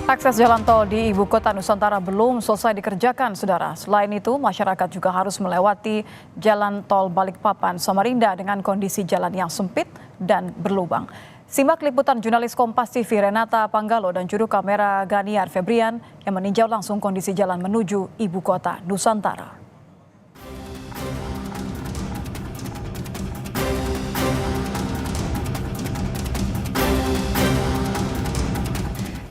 Akses jalan tol di Ibu Kota Nusantara belum selesai dikerjakan, Saudara. Selain itu, masyarakat juga harus melewati jalan tol Balikpapan Samarinda dengan kondisi jalan yang sempit dan berlubang. Simak liputan jurnalis Kompas TV Renata Panggalo dan juru kamera Ganiar Febrian yang meninjau langsung kondisi jalan menuju Ibu Kota Nusantara.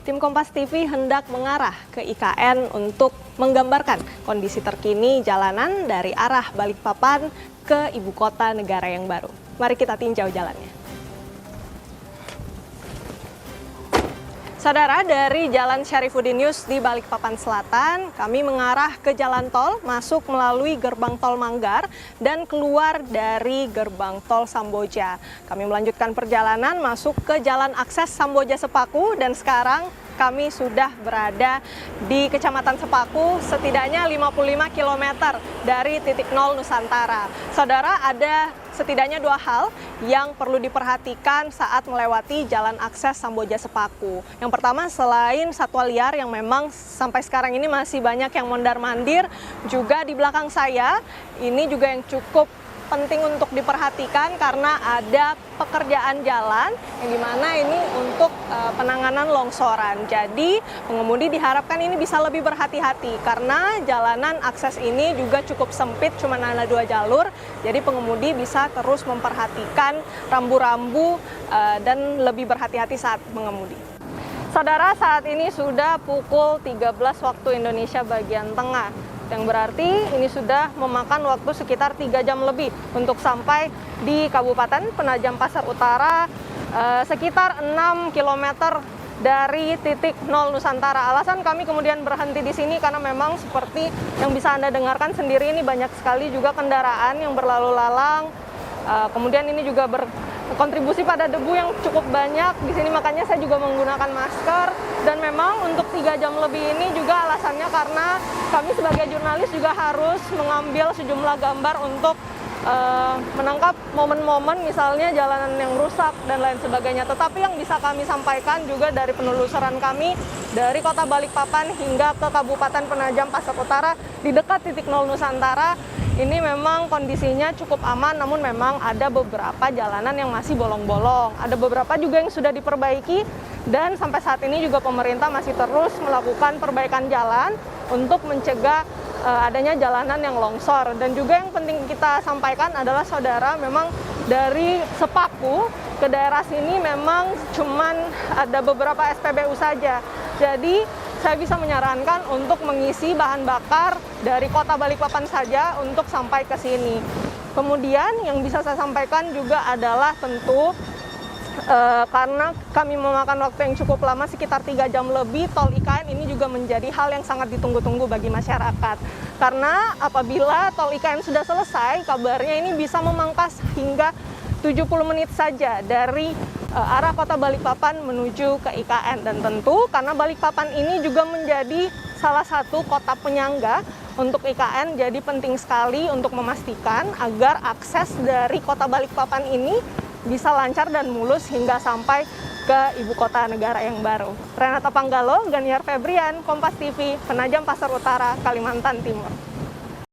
Tim Kompas TV hendak mengarah ke IKN untuk menggambarkan kondisi terkini jalanan dari arah Balikpapan ke Ibu Kota Negara yang baru. Mari kita tinjau jalannya. Saudara, dari Jalan Syarifuddin Yus di Balikpapan Selatan, kami mengarah ke jalan tol, masuk melalui gerbang tol Manggar dan keluar dari gerbang tol Samboja. Kami melanjutkan perjalanan masuk ke jalan akses Samboja Sepaku dan sekarang kami sudah berada di Kecamatan Sepaku, setidaknya 55 km dari titik nol Nusantara. Saudara, ada setidaknya dua hal yang perlu diperhatikan saat melewati jalan akses Samboja Sepaku. Yang pertama, selain satwa liar yang memang sampai sekarang ini masih banyak yang mondar-mandir, juga di belakang saya ini juga yang cukup penting untuk diperhatikan karena ada pekerjaan jalan yang dimana ini untuk penanganan longsoran. Jadi pengemudi diharapkan ini bisa lebih berhati-hati karena jalanan akses ini juga cukup sempit, cuma ada 2 jalur. Jadi pengemudi bisa terus memperhatikan rambu-rambu dan lebih berhati-hati saat mengemudi. Saudara, saat ini sudah pukul 13 waktu Indonesia bagian tengah. Yang berarti ini sudah memakan waktu sekitar 3 jam lebih untuk sampai di Kabupaten Penajam Pasar Utara, sekitar 6 km dari titik nol Nusantara. Alasan kami kemudian berhenti di sini karena memang seperti yang bisa Anda dengarkan sendiri, ini banyak sekali juga kendaraan yang berlalu lalang. Kemudian ini juga berkontribusi pada debu yang cukup banyak di sini, makanya saya juga menggunakan masker. Dan memang untuk 3 jam lebih ini juga alasannya karena kami sebagai jurnalis juga harus mengambil sejumlah gambar untuk menangkap momen-momen misalnya jalanan yang rusak dan lain sebagainya. Tetapi yang bisa kami sampaikan juga dari penelusuran kami dari Kota Balikpapan hingga ke Kabupaten Penajam Pasar Utara di dekat titik nol Nusantara, ini memang kondisinya cukup aman, namun memang ada beberapa jalanan yang masih bolong-bolong. Ada beberapa juga yang sudah diperbaiki dan sampai saat ini juga pemerintah masih terus melakukan perbaikan jalan untuk mencegah adanya jalanan yang longsor. Dan juga yang penting kita sampaikan adalah saudara, memang dari Sepaku ke daerah sini memang cuman ada beberapa SPBU saja. Jadi saya bisa menyarankan untuk mengisi bahan bakar dari Kota Balikpapan saja untuk sampai ke sini. Kemudian yang bisa saya sampaikan juga adalah tentu karena kami memakan waktu yang cukup lama, sekitar 3 jam lebih, tol IKN ini juga menjadi hal yang sangat ditunggu-tunggu bagi masyarakat. Karena apabila tol IKN sudah selesai, kabarnya ini bisa memangkas hingga 70 menit saja dari arah Kota Balikpapan menuju ke IKN. Dan tentu karena Balikpapan ini juga menjadi salah satu kota penyangga untuk IKN, jadi penting sekali untuk memastikan agar akses dari Kota Balikpapan ini bisa lancar dan mulus hingga sampai ke Ibu Kota Negara yang baru. Renata Panggalo, Ganiar Febrian, Kompas TV, Penajam Pasar Utara, Kalimantan Timur.